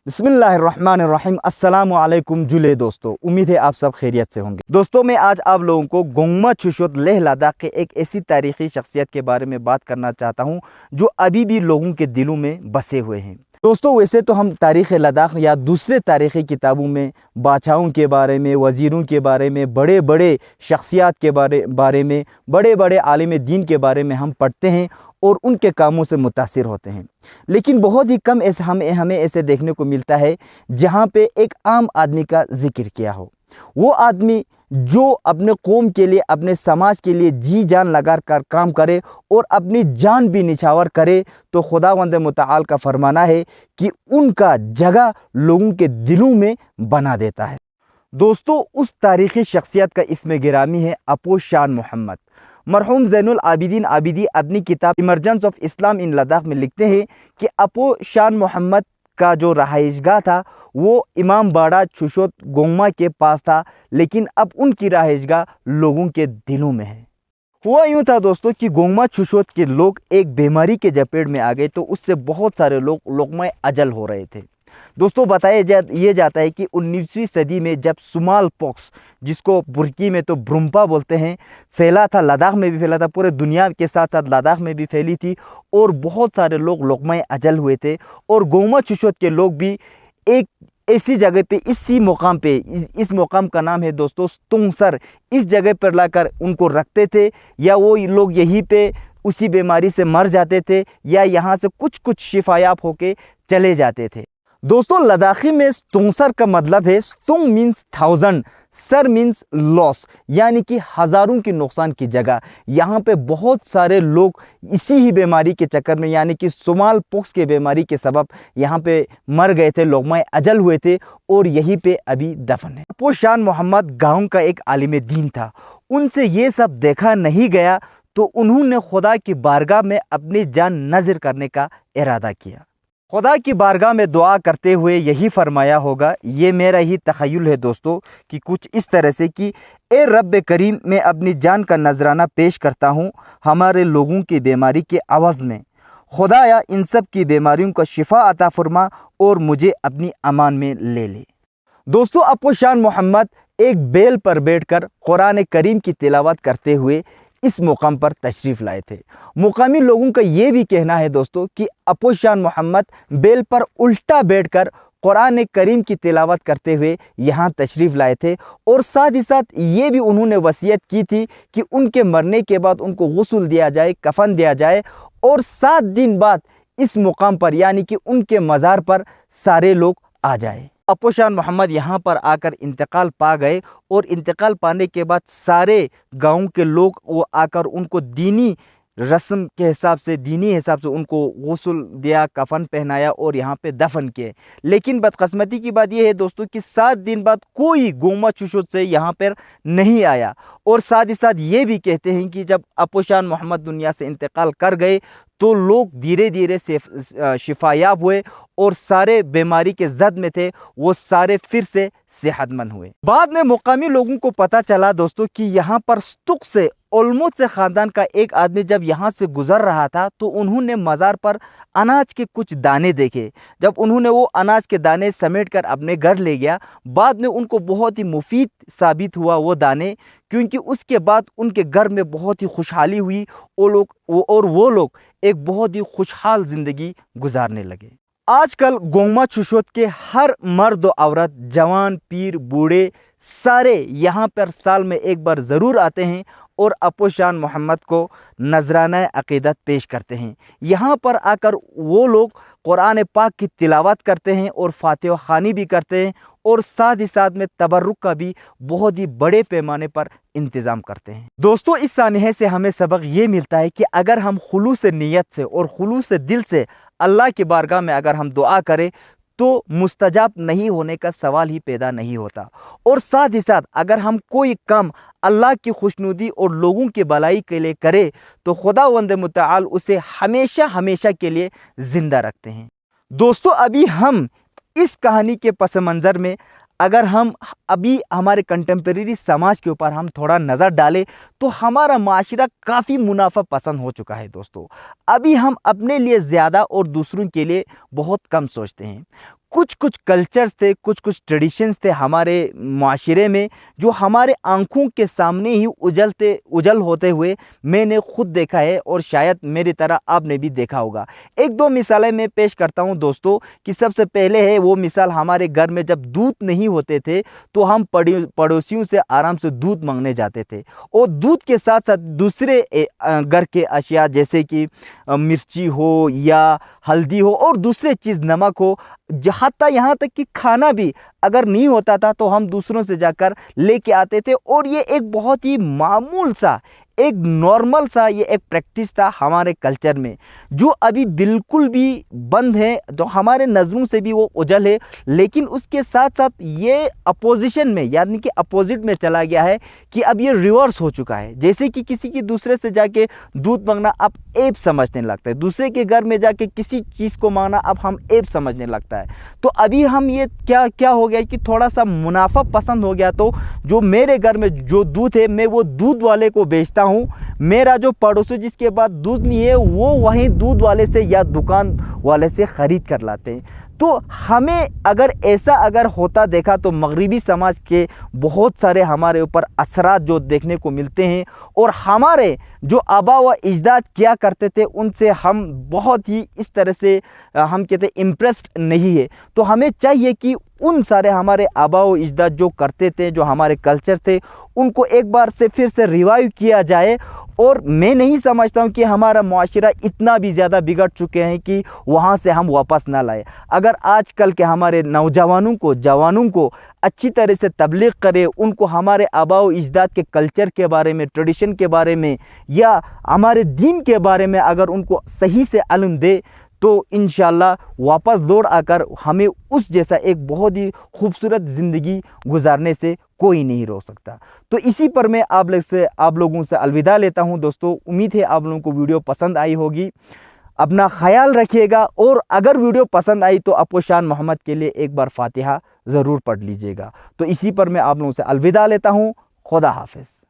बिस्मिल्लाहिर्रहमानिर्रहीम अस्सलामु अलैकुम जुले दोस्तों, उम्मीद है आप सब खैरियत से होंगे। दोस्तों मैं आज आप लोगों को गोंगमा छुशोत लेह लद्दाख के एक ऐसी तारीखी शख्सियत के बारे में बात करना चाहता हूं जो अभी भी लोगों के दिलों में बसे हुए हैं। दोस्तों वैसे तो हम तारीख़ लद्दाख या दूसरे तारीख़ी किताबों में बादशाहों के बारे में, वज़ीरों के बारे में, बड़े बड़े शख्सियात के बारे में, बड़े बड़े आलिम दीन के बारे में हम पढ़ते हैं और उनके कामों से मुतासिर होते हैं, लेकिन बहुत ही कम ऐसे हमें ऐसे देखने को मिलता है जहाँ पे एक आम आदमी का जिक्र किया हो। वो आदमी जो अपने कौम के लिए, अपने समाज के लिए जी जान लगा कर काम करे और अपनी जान भी निछावर करे, तो खुदावंद मुतआल का फरमाना है कि उनका जगह लोगों के दिलों में बना देता है। दोस्तों उस तारीख़ी शख्सियत का इसमें गिरामी है अपोज शान मोहम्मद। मरहूम ज़ैनुल आबिदीन आबिदी अपनी किताब इमरजेंस ऑफ इस्लाम इन लद्दाख में लिखते हैं कि अपोज शान मोहम्मद का जो रहाइशगाह था वो इमाम बाड़ा छुशोत गोंगमा के पास था, लेकिन अब उनकी रहाइशगाह लोगों के दिलों में है। हुआ यूँ था दोस्तों कि गोंगमा छुशोत के लोग एक बीमारी के जपेट में आ गए, तो उससे बहुत सारे लोग लोकमा अजल हो रहे थे। दोस्तों बताया ये जाता है कि 19वीं सदी में जब सुमाल पॉक्स, जिसको बुर्की में तो ब्रुम्पा बोलते हैं, फैला था, लद्दाख में भी फैला था, पूरे दुनिया के साथ साथ लद्दाख में भी फैली थी और बहुत सारे लोग लोकमा अजल हुए थे। और गोंगमा छुशोत के लोग भी एक ऐसी जगह पे, इसी मुकाम पे, इस मुकाम का नाम है दोस्तों स्तुंगसर, इस जगह पर लाकर उनको रखते थे, या वो लोग यहीं पे उसी बीमारी से मर जाते थे या यहाँ से कुछ शिफायाब होके चले जाते थे। दोस्तों लद्दाखी में स्तुंगसर का मतलब है, स्तुंग मीन्स 1000, सर मीन्स लॉस, यानी कि हज़ारों की नुकसान की जगह। यहाँ पे बहुत सारे लोग इसी ही बीमारी के चक्कर में, यानी कि सुमाल पॉक्स के बीमारी के सबब यहाँ पे मर गए थे, लोकमा अजल हुए थे और यहीं पे अभी दफन है। अपोज शान मोहम्मद गाँव का एक आलिम दीन था, उनसे ये सब देखा नहीं गया, तो उन्होंने खुदा की बारगाह में अपनी जान नज़र करने का इरादा किया। खुदा की बारगाह में दुआ करते हुए यही फरमाया होगा, ये मेरा ही तख़य्युल है दोस्तों, कि कुछ इस तरह से कि ए रब करीम, मैं अपनी जान का नजराना पेश करता हूँ हमारे लोगों की बीमारी के आवाज़ में। खुदाया इन सब की बीमारियों का शिफा अता फरमा और मुझे अपनी अमान में ले ले। दोस्तों अपोज शान मोहम्मद एक बेल पर बैठकर कुरान करीम की तिलावत करते हुए इस मुकाम पर तशरीफ़ लाए थे। मुकामी लोगों का ये भी कहना है दोस्तों कि अपोज शान मोहम्मद बेल पर उल्टा बैठकर कुरान करीम की तिलावत करते हुए यहाँ तशरीफ़ लाए थे, और साथ ही साथ ये भी उन्होंने वसीयत की थी कि उनके मरने के बाद उनको गुस्ल दिया जाए, कफन दिया जाए, और 7 दिन बाद इस मुकाम पर, यानी कि उनके मज़ार पर सारे लोग आ जाए। अपोज शान मोहम्मद यहाँ पर आकर इंतकाल पा गए, और इंतकाल पाने के बाद सारे गांव के लोग वो आकर उनको दीनी रस्म के हिसाब से, दीनी हिसाब से उनको गुस्ल दिया, कफन पहनाया और यहाँ पे दफन किए। लेकिन बदकिस्मती की बात यह है दोस्तों कि 7 दिन बाद कोई गोंगमा छुशोत से यहाँ पर नहीं आया, और साथ ही साथ ये भी कहते हैं कि जब अपोज शान मोहम्मद दुनिया से इंतकाल कर गए तो लोग धीरे धीरे से शिफायाब हुए, और सारे बीमारी के जद में थे वो सारे फिर से सेहतमंद हुए। बाद में मुकामी लोगों को पता चला दोस्तों कि यहाँ पर स्तुक से ओल्मोद से ख़ानदान का एक आदमी जब यहाँ से गुजर रहा था, तो उन्होंने मज़ार पर अनाज के कुछ दाने देखे। जब उन्होंने वो अनाज के दाने समेट कर अपने घर ले गया, बाद में उनको बहुत ही मुफीद साबित हुआ वो दाने, क्योंकि उसके बाद उनके घर में बहुत ही खुशहाली हुई और वो लोग एक बहुत ही खुशहाल ज़िंदगी गुजारने लगे। आजकल गोंगमा छुशोत के हर मर्द और औरत, जवान, पीर, बूढ़े, सारे यहाँ पर साल में एक बार ज़रूर आते हैं और अपोज शान मोहम्मद को नजराना अक़ीदत पेश करते हैं। यहाँ पर आकर वो लोग कुरान पाक की तिलावत करते हैं और फातिहा ख़वानी भी करते हैं, और साथ ही साथ में तबर्रुक का भी बहुत ही बड़े पैमाने पर इंतज़ाम करते हैं। दोस्तों इस सानहे से हमें सबक ये मिलता है कि अगर हम खुलूस नीयत से और खुलूस दिल से अल्लाह की बारगाह में अगर हम दुआ करें तो मुस्तजाब नहीं होने का सवाल ही पैदा नहीं होता, और साथ ही साथ अगर हम कोई काम अल्लाह की खुशनुदी और लोगों की भलाई के लिए करें तो खुदावंद मुतआल उसे हमेशा हमेशा के लिए ज़िंदा रखते हैं। दोस्तों अभी हम इस कहानी के पस मंज़र में अगर हम अभी हमारे कंटेम्प्रेरी समाज के ऊपर हम थोड़ा नज़र डालें तो हमारा माशरा काफ़ी मुनाफा पसंद हो चुका है दोस्तों। अभी हम अपने लिए ज़्यादा और दूसरों के लिए बहुत कम सोचते हैं। कुछ कुछ कल्चर्स थे, कुछ कुछ ट्रेडिशंस थे हमारे माशरे में, जो हमारे आंखों के सामने ही उजल होते हुए मैंने खुद देखा है, और शायद मेरी तरह आपने भी देखा होगा। एक दो मिसालें मैं पेश करता हूं दोस्तों, कि सबसे पहले है वो मिसाल, हमारे घर में जब दूध नहीं होते थे तो हम पड़ोसियों से आराम से दूध मांगने जाते थे, और दूध के साथ साथ दूसरे घर के अशिया जैसे कि मिर्ची हो या हल्दी हो और दूसरे चीज़, नमक हो, यहाँ तक कि खाना भी अगर नहीं होता था तो हम दूसरों से जाकर लेके आते थे। और ये एक बहुत ही मामूल सा, एक नॉर्मल सा ये एक प्रैक्टिस था हमारे कल्चर में, जो अभी बिल्कुल भी बंद है, जो हमारे नज़रों से भी वो ओझल है। लेकिन उसके साथ साथ ये अपोजिशन में, यानी कि अपोजिट में चला गया है, कि अब ये रिवर्स हो चुका है। जैसे कि किसी की दूसरे से जाके दूध मांगना अब ऐब समझने लगता है, दूसरे के घर में जाके किसी चीज़ को मांगना अब हम ऐब समझने लगता है। तो अभी हम ये क्या हो गया कि थोड़ा सा मुनाफा पसंद हो गया, तो जो मेरे घर में जो दूध है मैं वो दूध वाले को बेचता हूँ, मेरा जो पड़ोसी जिसके पास दूध नहीं है वो वहीं दूध वाले से या दुकान वाले से ख़रीद कर लाते हैं। तो हमें अगर होता देखा तो मगरिबी समाज के बहुत सारे हमारे ऊपर असरात जो देखने को मिलते हैं, और हमारे जो आबा व अजदाद क्या करते थे उनसे हम बहुत ही इस तरह से हम कहते इम्प्रेस्ड नहीं है। तो हमें चाहिए कि उन सारे हमारे आबा व अजदाद जो करते थे, जो हमारे कल्चर थे, उनको एक बार से फिर से रिवाइव किया जाए। और मैं नहीं समझता हूँ कि हमारा मुआशरा इतना भी ज़्यादा बिगड़ चुके हैं कि वहाँ से हम वापस ना लाए। अगर आजकल के हमारे नौजवानों को, जवानों को अच्छी तरह से तबलीग करे, उनको हमारे आबा व अजदाद के कल्चर के बारे में, ट्रेडिशन के बारे में या हमारे दीन के बारे में अगर उनको सही से इल्म दे, तो इंशाल्लाह वापस दौड़ आकर हमें उस जैसा एक बहुत ही खूबसूरत ज़िंदगी गुजारने से कोई नहीं रोक सकता। तो इसी पर मैं आप लोगों से अलविदा लेता हूं दोस्तों। उम्मीद है आप लोगों को वीडियो पसंद आई होगी। अपना ख्याल रखिएगा, और अगर वीडियो पसंद आई तो आपको शान मोहम्मद के लिए एक बार फातिहा ज़रूर पढ़ लीजिएगा। तो इसी पर मैं आप लोगों से अलविदा लेता हूँ। खुदा हाफिज़।